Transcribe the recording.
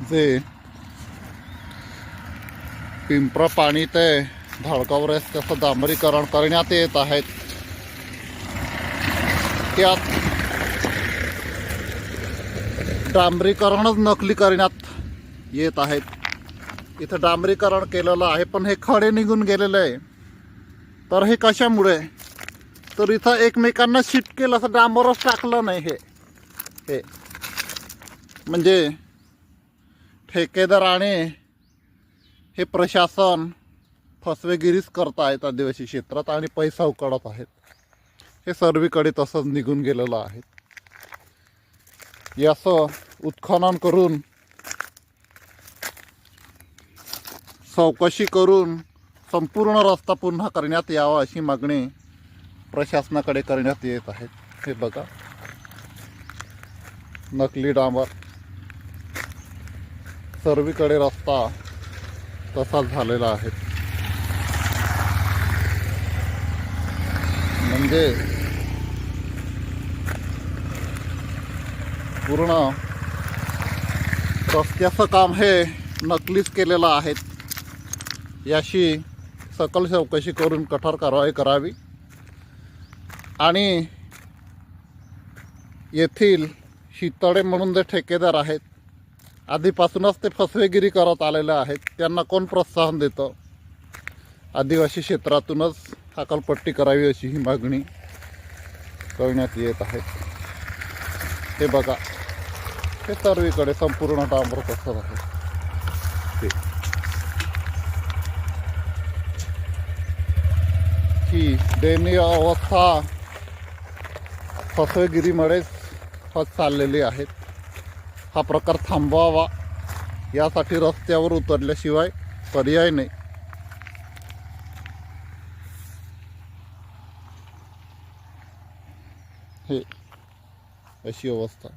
जे पिंपरा पाणी ते धडगाव रस्त्याचं डांबरीकरण करण्यात येत आहेत. त्यात डांबरीकरणच नकली करण्यात येत आहेत. इथं डांबरीकरण केलेलं आहे पण हे खडे निघून गेलेले आहे. तर हे कशामुळे, तर इथं एकमेकांना शिटकेल असं डांबरच टाकलं नाही. हे म्हणजे ठेकेदार आणि हे प्रशासन फसवेगिरीच करत आहेत आदिवासी क्षेत्रात आणि पैसा उकळत आहेत. हे सर्वीकडे तसंच निघून गेलेलं आहे. याचं उत्खनन करून चौकशी करून संपूर्ण रस्ता पुन्हा करण्यात यावा अशी मागणी प्रशासनाकडे करण्यात येत आहे. हे बघा, नकली डांबर, सर्वीकडे रस्ता तसाच झालेला आहे. म्हणजे पूर्ण रस्त्याचं काम हे नकलीच केलेलं आहे. याशी सकल चौकशी करून कठोर कारवाई करावी आणि येथील शितळे म्हणून जे ठेकेदार आहेत, आधीपासूनच ते फसवेगिरी करत आलेले आहेत. त्यांना कोण प्रोत्साहन देतं? आदिवासी क्षेत्रातूनच हकालपट्टी करावी अशी ही मागणी करण्यात येत आहे. हे बघा, हे सर्वीकडे संपूर्ण डांबर तसंच आहे. ही दयनीय अवस्था फसवेगिरीमुळेच होत चाललेली आहेत. हा प्रकार थांबवावा यासाठी रस्त्यावर उतरल्याशिवाय पर्याय नाही. हे अशी अवस्था.